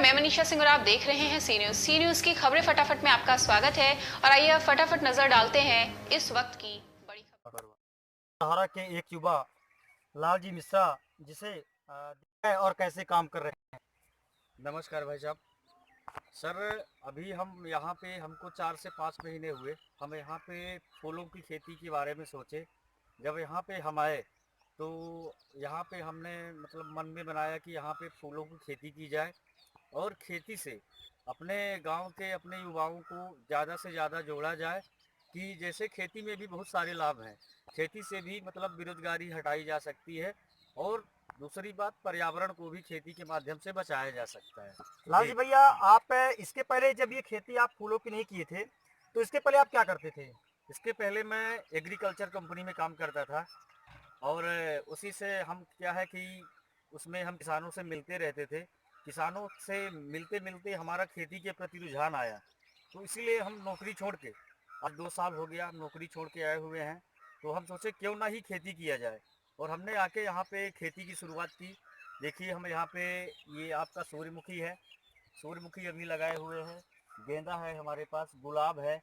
मैं मनीषा सिंह और आप देख रहे हैं सी न्यूज़। सी न्यूज़ की खबरें फटाफट में आपका स्वागत है और आइए अब फटाफट नजर डालते हैं इस वक्त की बड़ी खबर। सहारा के एक युवा लालजी मिश्रा जिसे दिखा है और कैसे काम कर रहे हैं। नमस्कार भाई साहब। सर, अभी हम यहाँ पे हमको 4 से 5 महीने हुए। हम यहाँ पे फूलों की खेती के बारे में सोचे। जब यहाँ पे हम आए तो यहाँ पे हमने मतलब मन में बनाया कि यहाँ पे फूलों की खेती की जाए और खेती से अपने गांव के अपने युवाओं को ज़्यादा से ज़्यादा जोड़ा जाए कि जैसे खेती में भी बहुत सारे लाभ हैं। खेती से भी मतलब बेरोजगारी हटाई जा सकती है और दूसरी बात, पर्यावरण को भी खेती के माध्यम से बचाया जा सकता है। लालजी जी, भैया, आप इसके पहले जब ये खेती आप फूलों की नहीं किए थे तो इसके पहले आप क्या करते थे? इसके पहले मैं एग्रीकल्चर कंपनी में काम करता था और उसी से हम क्या है कि उसमें हम किसानों से मिलते रहते थे। किसानों से मिलते मिलते हमारा खेती के प्रति रुझान आया, तो इसीलिए हम नौकरी छोड़ के, आज 2 साल हो गया हम नौकरी छोड़ के आए हुए हैं। तो हम सोचे क्यों ना ही खेती किया जाए और हमने आके यहाँ पे खेती की शुरुआत की। देखिए, हम यहाँ पे ये आपका सूर्यमुखी है, सूर्यमुखी अभी लगाए हुए हैं, गेंदा है हमारे पास, गुलाब है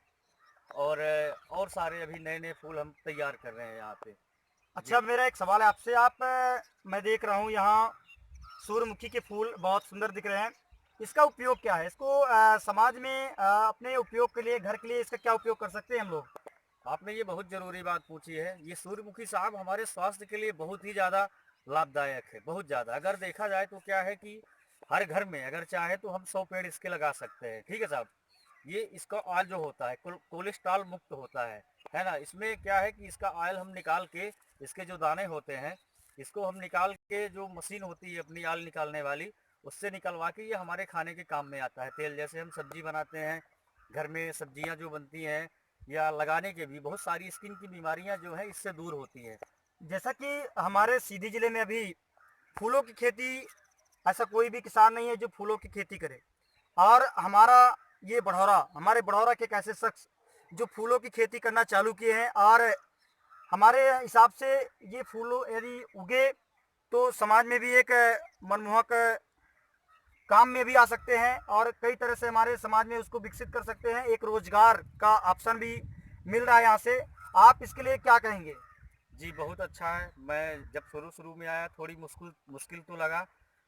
और सारे अभी नए नए फूल हम तैयार कर रहे हैं यहाँ पे। अच्छा, जी, मेरा एक सवाल है आपसे। मैं देख रहा हूँ यहाँ सूर्यमुखी के फूल बहुत सुंदर दिख रहे हैं। इसका उपयोग क्या है? इसको समाज में अपने उपयोग के लिए, घर के लिए इसका क्या उपयोग कर सकते हैं हम लोग? आपने ये बहुत ज़रूरी बात पूछी है। ये सूर्यमुखी साहब हमारे स्वास्थ्य के लिए बहुत ही ज़्यादा लाभदायक है, बहुत ज़्यादा। अगर देखा जाए तो क्या है कि हर घर में अगर चाहे तो हम 100 पेड़ इसके लगा सकते हैं। ठीक है साहब। ये इसका ऑयल जो होता है कोलेस्ट्रॉल मुक्त होता है ना। इसमें क्या है कि इसका ऑयल हम निकाल के, इसके जो दाने होते हैं इसको हम निकाल के, जो मशीन होती है अपनी ऑयल निकालने वाली, उससे निकलवा के ये हमारे खाने के काम में आता है। तेल जैसे हम सब्जी बनाते हैं, घर में सब्जियां जो बनती हैं या लगाने के भी बहुत सारी स्किन की बीमारियां जो है इससे दूर होती हैं। जैसा कि हमारे सीधी जिले में अभी फूलों की खेती, ऐसा कोई भी किसान नहीं है जो फूलों की खेती करे। और हमारे बढ़ौरा के एक ऐसे शख्स जो फूलों की खेती करना चालू किए हैं, और हमारे हिसाब से ये फूलों यदि उगे तो समाज में भी एक मनमोहक काम में भी आ सकते हैं और कई तरह से हमारे समाज में उसको विकसित कर सकते हैं। एक रोजगार का ऑप्शन भी मिल रहा है यहाँ से। आप इसके लिए क्या कहेंगे? जी, बहुत अच्छा है। मैं जब शुरू शुरू में आया थोड़ी मुश्किल मुश्किल तो लगा,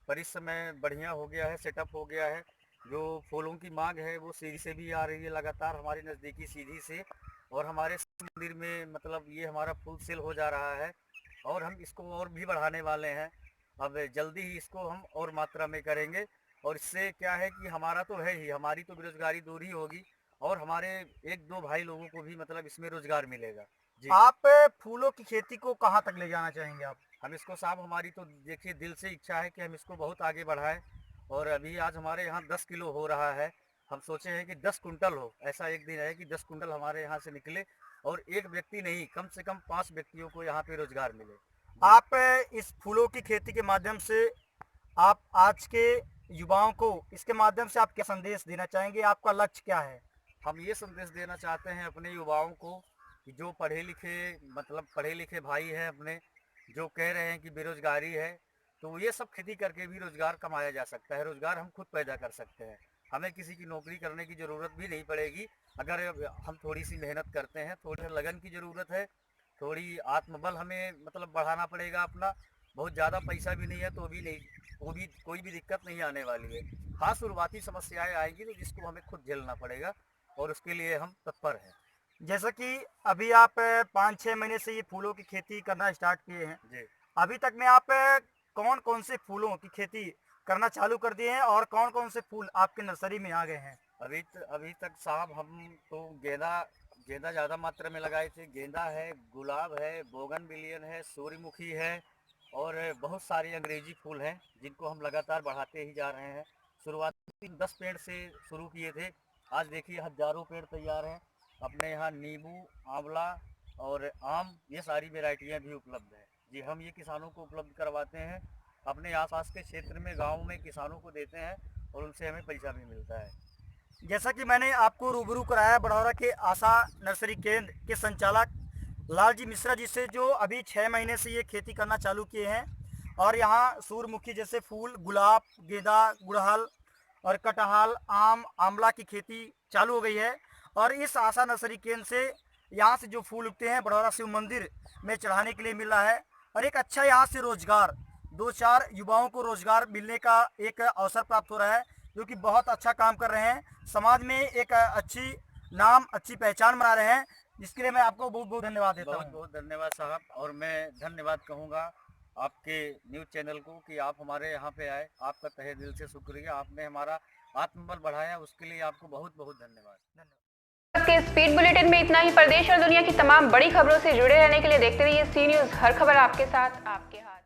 पर इस समय बढ़िया हो गया है, सेटअप हो गया है। जो फूलों की मांग है वो सीधी से भी आ रही है लगातार हमारी नज़दीकी सीधी से, और हमारे मंदिर में मतलब ये हमारा फुल सेल हो जा रहा है और हम इसको और भी बढ़ाने वाले हैं। अब जल्दी ही इसको हम और मात्रा में करेंगे और इससे क्या है कि हमारा तो है ही, हमारी तो बेरोजगारी दूर ही होगी और हमारे 1-2 भाई लोगों को भी मतलब इसमें रोजगार मिलेगा। जी, आप फूलों की खेती को कहाँ तक ले जाना चाहेंगे आप? हम इसको साहब, हमारी तो देखिए दिल से इच्छा है कि हम इसको बहुत आगे बढ़ाएं और अभी आज हमारे यहाँ 10 किलो हो रहा है। हम सोचे हैं कि 10 कुंटल हो, ऐसा एक दिन है कि 10 कुंटल हमारे यहाँ से निकले और एक व्यक्ति नहीं, कम से कम 5 व्यक्तियों को यहाँ पे रोजगार मिले। जी, आप इस फूलों की खेती के माध्यम से आप आज के युवाओं को इसके माध्यम से आप क्या संदेश देना चाहेंगे? आपका लक्ष्य क्या है? हम ये संदेश देना चाहते हैं अपने युवाओं को कि जो पढ़े लिखे, मतलब पढ़े लिखे भाई हैं अपने, जो कह रहे हैं कि बेरोजगारी है, तो ये सब खेती करके भी रोजगार कमाया जा सकता है। रोजगार हम खुद पैदा कर सकते हैं, हमें किसी की नौकरी करने की ज़रूरत भी नहीं पड़ेगी। अगर हम थोड़ी सी मेहनत करते हैं, थोड़ी लगन की ज़रूरत है, थोड़ी आत्मबल हमें मतलब बढ़ाना पड़ेगा अपना। बहुत ज़्यादा पैसा भी नहीं है तो भी नहीं, वो भी कोई भी दिक्कत नहीं आने वाली है। हाँ, शुरुआती समस्याएं आएंगी तो जिसको हमें खुद झेलना पड़ेगा और उसके लिए हम तत्पर हैं। जैसा कि अभी आप 5-6 महीने से ये फूलों की खेती करना स्टार्ट किए हैं, जी, अभी तक में आप कौन-कौन से फूलों की खेती करना चालू कर दिए हैं और कौन-कौन से फूल आपके नर्सरी में आ गए हैं? अभी तक साहब हम तो गेंदा गेंदा ज़्यादा मात्रा में लगाए थे। गेंदा है, गुलाब है, बोगनविलियन है, सूर्यमुखी है और बहुत सारे अंग्रेजी फूल हैं जिनको हम लगातार बढ़ाते ही जा रहे हैं। शुरुआती 10 पेड़ से शुरू किए थे, आज देखिए हज़ारों पेड़ तैयार हैं। अपने यहाँ नींबू, आंवला और आम, ये सारी वेराइटियाँ भी उपलब्ध हैं। जी, हम ये किसानों को उपलब्ध करवाते हैं, अपने आसपास के क्षेत्र में गाँव में किसानों को देते हैं और उनसे हमें पैसा भी मिलता है। जैसा कि मैंने आपको रूबरू कराया बढ़ौरा के आशा नर्सरी केंद्र के संचालक लालजी मिश्रा जी से, जो अभी 6 महीने से ये खेती करना चालू किए हैं और यहाँ सूरजमुखी जैसे फूल, गुलाब, गेंदा, गुड़हल और कटहल, आम, आंवला की खेती चालू हो गई है। और इस आशा नर्सरी केंद्र से यहाँ से जो फूल उगते हैं बड़ौरा शिव मंदिर में चढ़ाने के लिए मिल रहा है। और एक अच्छा यहाँ से रोजगार, 2-4 युवाओं को रोजगार मिलने का एक अवसर प्राप्त हो रहा है, जो कि बहुत अच्छा काम कर रहे हैं, समाज में एक अच्छी नाम, अच्छी पहचान बना रहे हैं, जिसके लिए मैं आपको बहुत बहुत धन्यवाद देता बहुत हूँ। बहुत धन्यवाद साहब। और मैं धन्यवाद कहूँगा आपके न्यूज़ चैनल को कि आप हमारे यहाँ पे आए। आपका तहे दिल से शुक्रिया, आपने हमारा आत्मबल बढ़ाया, उसके लिए आपको बहुत बहुत धन्यवाद। के स्पीड बुलेटिन में इतना ही। प्रदेश और दुनिया की तमाम बड़ी खबरों से जुड़े रहने के लिए देखते रहिए सी न्यूज़, हर खबर आपके साथ, आपके हाथ।